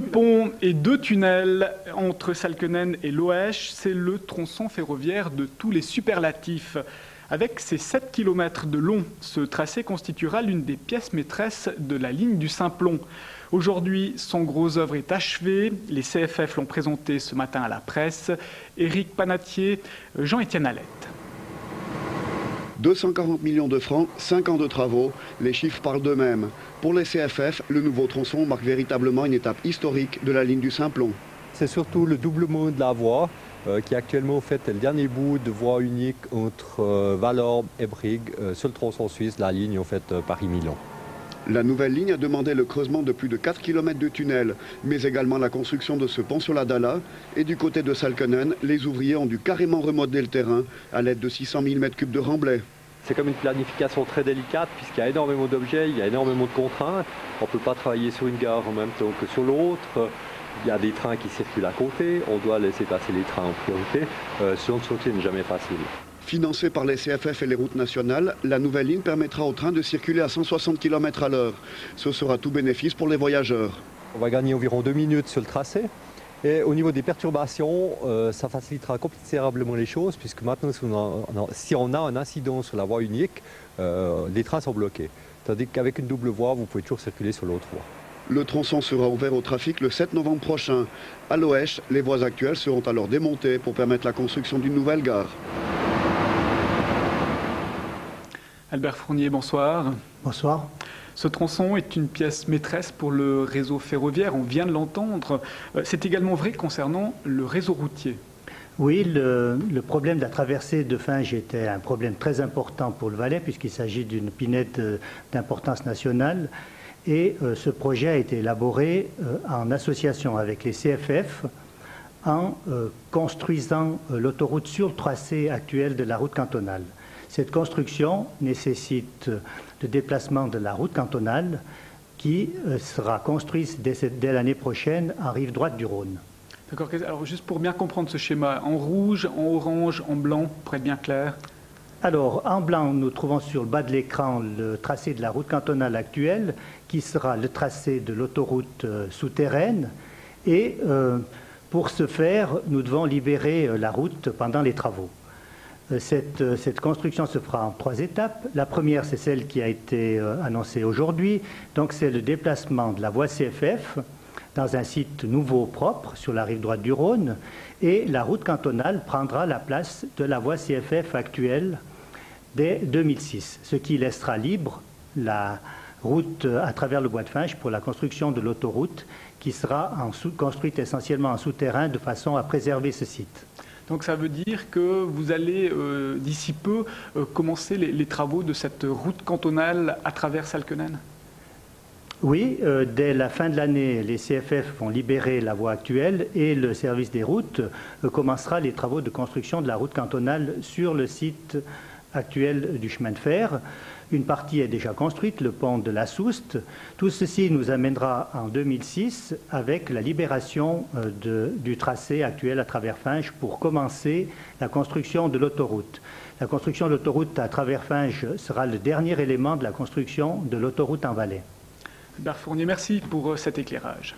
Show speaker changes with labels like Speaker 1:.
Speaker 1: pont et 2 tunnels entre Salkenen et Loèche, c'est le tronçon ferroviaire de tous les superlatifs. Avec ses 7 km de long, ce tracé constituera l'une des pièces maîtresses de la ligne du Simplon. Aujourd'hui, son gros œuvre est achevé. Les CFF l'ont présenté ce matin à la presse. Éric Panatier, Jean-Étienne Alette.
Speaker 2: 240 millions de francs, 5 ans de travaux, les chiffres parlent d'eux-mêmes. Pour les CFF, le nouveau tronçon marque véritablement une étape historique de la ligne du Simplon.
Speaker 3: C'est surtout le doublement de la voie qui actuellement est le dernier bout de voie unique entre Valorbe et Brigue sur le tronçon suisse, la ligne Paris-Milan.
Speaker 2: La nouvelle ligne a demandé le creusement de plus de 4 km de tunnel, mais également la construction de ce pont sur la Dalla. Et du côté de Salkenen, les ouvriers ont dû carrément remodeler le terrain à l'aide de 600 000 m3 de remblai.
Speaker 3: C'est comme une planification très délicate puisqu'il y a énormément d'objets, il y a énormément de contraintes. On ne peut pas travailler sur une gare en même temps que sur l'autre. Il y a des trains qui circulent à côté, on doit laisser passer les trains en priorité. Sur une chantier n'est jamais facile.
Speaker 2: Financée par les CFF et les routes nationales, la nouvelle ligne permettra aux trains de circuler à 160 km à l'heure. Ce sera tout bénéfice pour les voyageurs.
Speaker 3: On va gagner environ 2 minutes sur le tracé. Et au niveau des perturbations, ça facilitera considérablement les choses, puisque maintenant, si on a un incident sur la voie unique, les trains sont bloqués. Tandis qu'avec une double voie, vous pouvez toujours circuler sur l'autre voie.
Speaker 2: Le tronçon sera ouvert au trafic le 7 novembre prochain. À Loèche, les voies actuelles seront alors démontées pour permettre la construction d'une nouvelle gare.
Speaker 1: Albert Fournier, bonsoir.
Speaker 4: Bonsoir.
Speaker 1: Ce tronçon est une pièce maîtresse pour le réseau ferroviaire, on vient de l'entendre. C'est également vrai concernant le réseau routier.
Speaker 4: Oui, le problème de la traversée de Finge était un problème très important pour le Valais, puisqu'il s'agit d'une pinède d'importance nationale. Et ce projet a été élaboré en association avec les CFF, en construisant l'autoroute sur le tracé actuel de la route cantonale. Cette construction nécessite le déplacement de la route cantonale qui sera construite dès l'année prochaine en rive droite du Rhône.
Speaker 1: D'accord. Alors juste pour bien comprendre ce schéma, en rouge, en orange, en blanc, pour être bien clair.
Speaker 4: Alors, en blanc, nous trouvons sur le bas de l'écran le tracé de la route cantonale actuelle, qui sera le tracé de l'autoroute souterraine. Et pour ce faire, nous devons libérer la route pendant les travaux. Cette construction se fera en 3 étapes. La première, c'est celle qui a été annoncée aujourd'hui. Donc, c'est le déplacement de la voie CFF dans un site nouveau propre sur la rive droite du Rhône. Et la route cantonale prendra la place de la voie CFF actuelle dès 2006, ce qui laissera libre la route à travers le bois de Finge pour la construction de l'autoroute qui sera construite essentiellement en souterrain de façon à préserver ce site.
Speaker 1: Donc ça veut dire que vous allez d'ici peu commencer les travaux de cette route cantonale à travers Salkenen?
Speaker 4: Oui, dès la fin de l'année, les CFF vont libérer la voie actuelle et le service des routes commencera les travaux de construction de la route cantonale sur le site actuel du chemin de fer. Une partie est déjà construite, le pont de la Souste. Tout ceci nous amènera en 2006 avec la libération du tracé actuel à travers Finge pour commencer la construction de l'autoroute. La construction de l'autoroute à travers Finge sera le dernier élément de la construction de l'autoroute en Valais.
Speaker 1: Albert Fournier, merci pour cet éclairage.